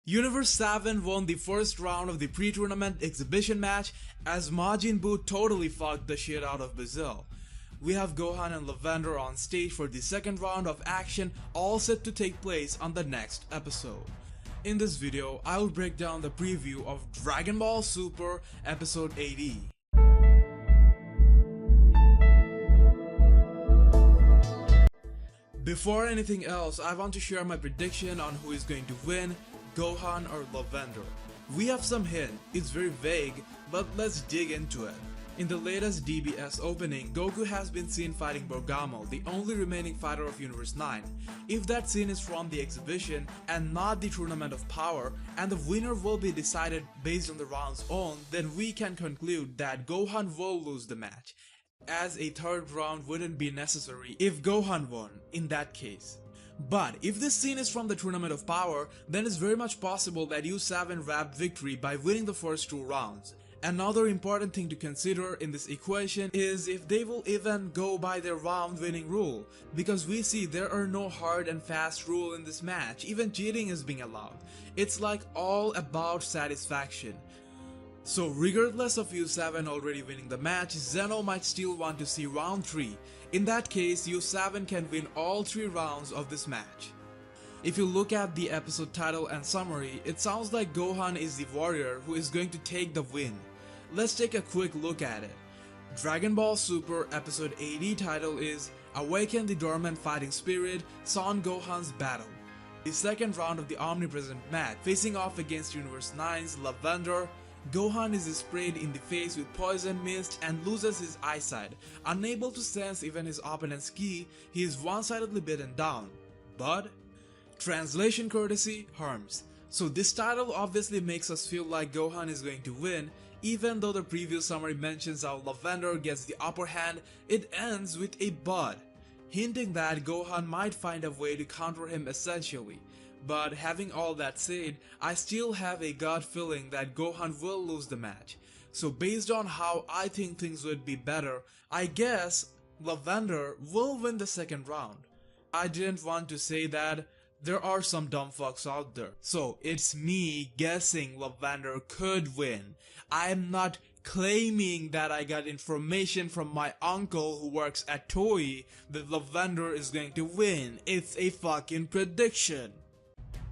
Universe 7 won the first round of the pre-tournament exhibition match as Majin Buu totally fucked the shit out of Brazil. We have Gohan and Lavender on stage for the second round of action, all set to take place on the next episode. In this video, I will break down the preview of Dragon Ball Super episode 80. Before anything else, I want to share my prediction on who is going to win, Gohan or Lavender. We have some hint, it's very vague, but let's dig into it. In the latest DBS opening, Goku has been seen fighting Bergamo, the only remaining fighter of Universe 9. If that scene is from the exhibition and not the Tournament of Power, and the winner will be decided based on the rounds on, then we can conclude that Gohan will lose the match, as a third round wouldn't be necessary if Gohan won in that case. But if this scene is from the Tournament of Power, then it's very much possible that U7 wrapped victory by winning the first two rounds. Another important thing to consider in this equation is if they will even go by their round winning rule, because we see there are no hard and fast rule in this match, even cheating is being allowed. It's like all about satisfaction. So regardless of U7 already winning the match, Zeno might still want to see round 3. In that case, U7 can win all 3 rounds of this match. If you look at the episode title and summary, it sounds like Gohan is the warrior who is going to take the win. Let's take a quick look at it. Dragon Ball Super episode 80 title is Awaken the Dormant Fighting Spirit, Son Gohan's Battle. The second round of the omnipresent match, facing off against Universe 9's Lavender. Gohan is sprayed in the face with poison mist and loses his eyesight. Unable to sense even his opponent's ki, he is one-sidedly beaten down. But translation courtesy Herms. So this title obviously makes us feel like Gohan is going to win. Even though the previous summary mentions how Lavender gets the upper hand, it ends with a but, hinting that Gohan might find a way to counter him essentially. But having all that said, I still have a gut feeling that Gohan will lose the match. So based on how I think things would be better, I guess Lavender will win the second round. I didn't want to say that. There are some dumb fucks out there. So it's me guessing Lavender could win. I am not claiming that I got information from my uncle who works at Toei that Lavender is going to win. It's a fucking prediction.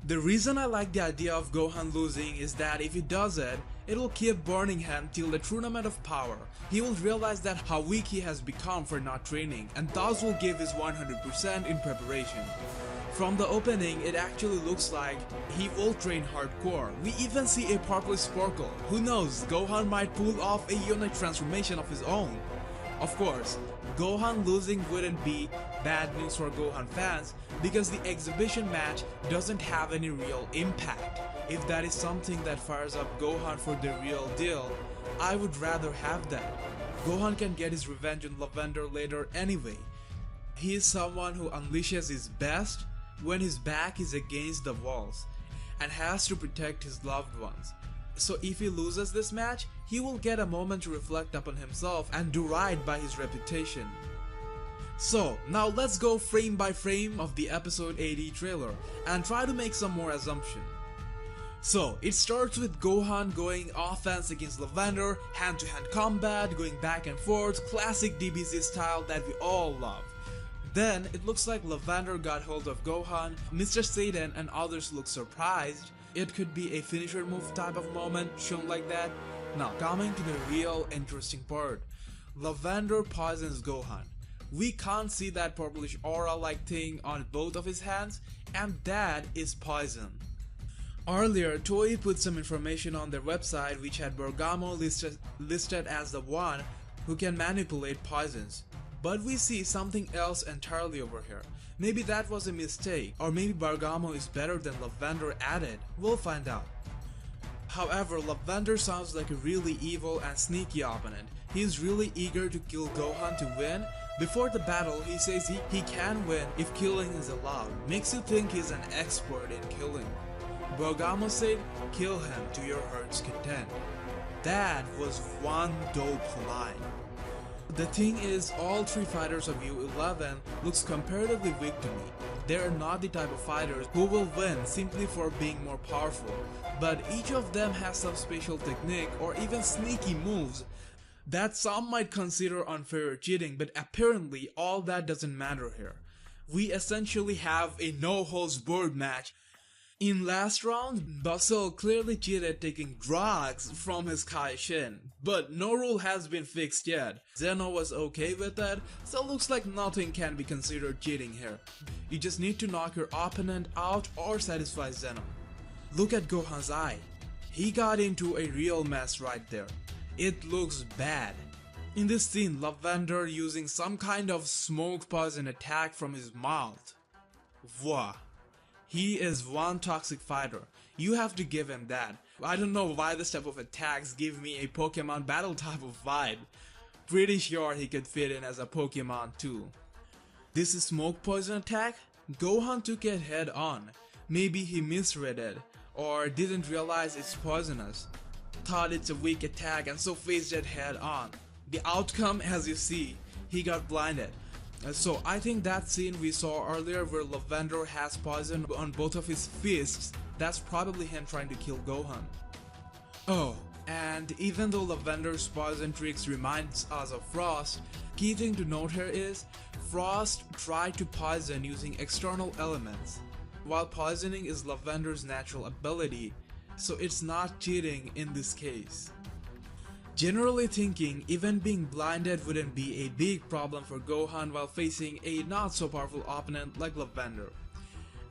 The reason I like the idea of Gohan losing is that if he does it, it'll keep burning him till the Tournament of Power. He will realize that how weak he has become for not training, and thus will give his 100% in preparation. From the opening, it actually looks like he will train hardcore. We even see a purple sparkle. Who knows, Gohan might pull off a unique transformation of his own. Of course, Gohan losing wouldn't be bad news for Gohan fans because the exhibition match doesn't have any real impact. If that is something that fires up Gohan for the real deal, I would rather have that. Gohan can get his revenge on Lavender later anyway. He is someone who unleashes his best when his back is against the walls and has to protect his loved ones. So if he loses this match, he will get a moment to reflect upon himself and do right by his reputation. So now let's go frame by frame of the episode 80 trailer and try to make some more assumption. So it starts with Gohan going offense against Lavender, hand-to-hand combat, going back and forth, classic DBZ style that we all love. Then it looks like Lavender got hold of Gohan, Mr. Satan and others look surprised. It could be a finisher move type of moment shown like that. Now coming to the real interesting part. Lavender poisons Gohan. We can't see that purplish aura like thing on both of his hands, and that is poison. Earlier, Toei put some information on their website which had Bergamo listed as the one who can manipulate poisons. But we see something else entirely over here. Maybe that was a mistake, or maybe Bergamo is better than Lavender added. We'll find out. However, Lavender sounds like a really evil and sneaky opponent. He is really eager to kill Gohan to win. Before the battle, he says he can win if killing is allowed. Makes you think he's an expert in killing. Bergamo said, "Kill him to your heart's content." That was one dope line. The thing is, all three fighters of U11 looks comparatively weak to me. They are not the type of fighters who will win simply for being more powerful, but each of them has some special technique or even sneaky moves that some might consider unfair or cheating, but apparently all that doesn't matter here. We essentially have a no-holds-barred match. In last round, Basel clearly cheated taking drugs from his Kaishin, but no rule has been fixed yet. Zeno was okay with that, so looks like nothing can be considered cheating here. You just need to knock your opponent out or satisfy Zeno. Look at Gohan's eye. He got into a real mess right there. It looks bad. In this scene, Lavender using some kind of smoke poison attack from his mouth. Wow. He is one toxic fighter. You have to give him that. I don't know why this type of attacks give me a Pokemon battle type of vibe. Pretty sure he could fit in as a Pokemon too. This is smoke poison attack? Gohan took it head on. Maybe he misread it, or didn't realize it's poisonous. Thought it's a weak attack and so faced it head on. The outcome, as you see, he got blinded. So I think that scene we saw earlier where Lavender has poison on both of his fists, that's probably him trying to kill Gohan. Oh, and even though Lavender's poison tricks reminds us of Frost, key thing to note here is, Frost tried to poison using external elements, while poisoning is Lavender's natural ability, so it's not cheating in this case. Generally thinking, even being blinded wouldn't be a big problem for Gohan while facing a not so powerful opponent like Lavender,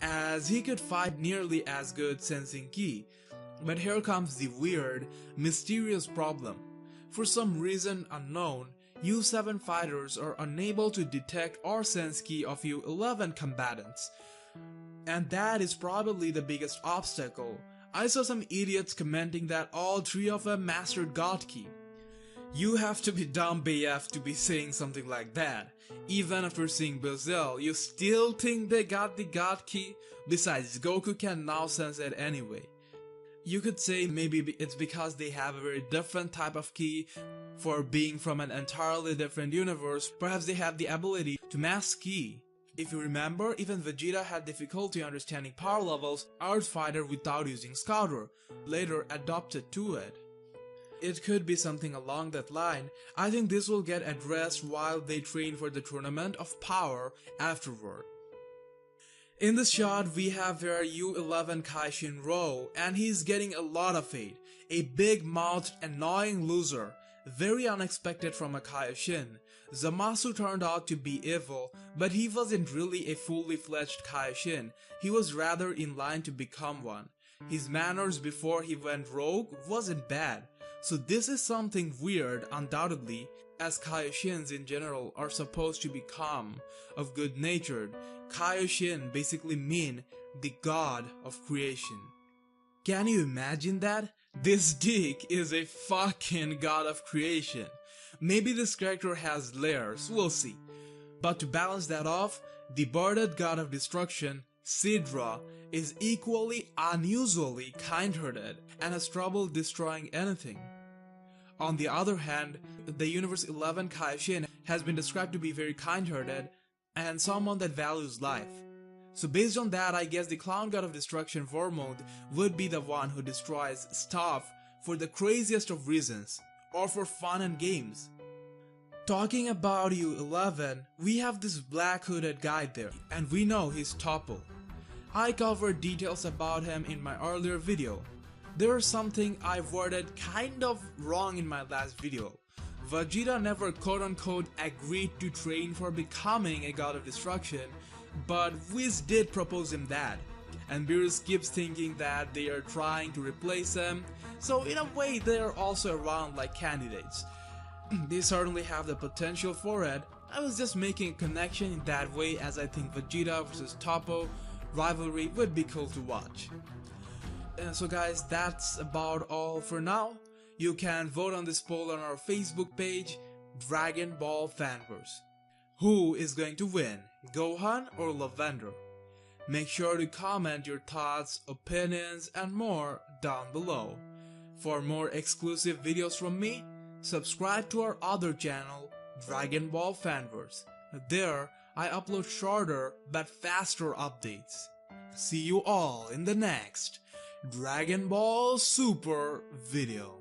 as he could fight nearly as good sensing ki. But here comes the weird, mysterious problem. For some reason unknown, U7 fighters are unable to detect or sense ki of U11 combatants, and that is probably the biggest obstacle. I saw some idiots commenting that all three of them mastered God Ki. You have to be dumb BF to be saying something like that. Even after seeing Brazil, you still think they got the God Ki? Besides, Goku can now sense it anyway. You could say maybe it's because they have a very different type of Ki for being from an entirely different universe. Perhaps they have the ability to mask Ki. If you remember, even Vegeta had difficulty understanding power levels Earth Fighter without using Scouter, later adopted to it. It could be something along that line. I think this will get addressed while they train for the Tournament of Power afterward. In this shot, we have our U11 Kaishin Ro, and he's getting a lot of hate. A big-mouthed, annoying loser. Very unexpected from a Kaioshin. Zamasu turned out to be evil, but he wasn't really a fully fledged Kaioshin. He was rather in line to become one. His manners before he went rogue wasn't bad. So this is something weird, undoubtedly, as Kaioshins in general are supposed to be calm, of good-natured. Kaioshin basically mean the god of creation. Can you imagine that? This dick is a fucking god of creation. Maybe this character has layers, we'll see. But to balance that off, the bearded god of destruction, Sidra, is equally unusually kind-hearted and has trouble destroying anything. On the other hand, the Universe 11 Kaishin has been described to be very kind-hearted and someone that values life. So based on that, I guess the clown god of destruction Vormod would be the one who destroys stuff for the craziest of reasons, or for fun and games. Talking about U11, we have this black hooded guy there, and we know he's Toppo. I covered details about him in my earlier video. There is something I worded kind of wrong in my last video. Vegeta never quote-unquote agreed to train for becoming a god of destruction, but Whis did propose him that, and Beerus keeps thinking that they are trying to replace him, so in a way they are also around like candidates. They certainly have the potential for it. I was just making a connection in that way, as I think Vegeta vs Toppo rivalry would be cool to watch. So guys, that's about all for now. You can vote on this poll on our Facebook page, Dragon Ball Fanverse. Who is going to win, Gohan or Lavender? Make sure to comment your thoughts, opinions, and more down below. For more exclusive videos from me, subscribe to our other channel, Dragon Ball Fanverse. There, I upload shorter but faster updates. See you all in the next Dragon Ball Super video.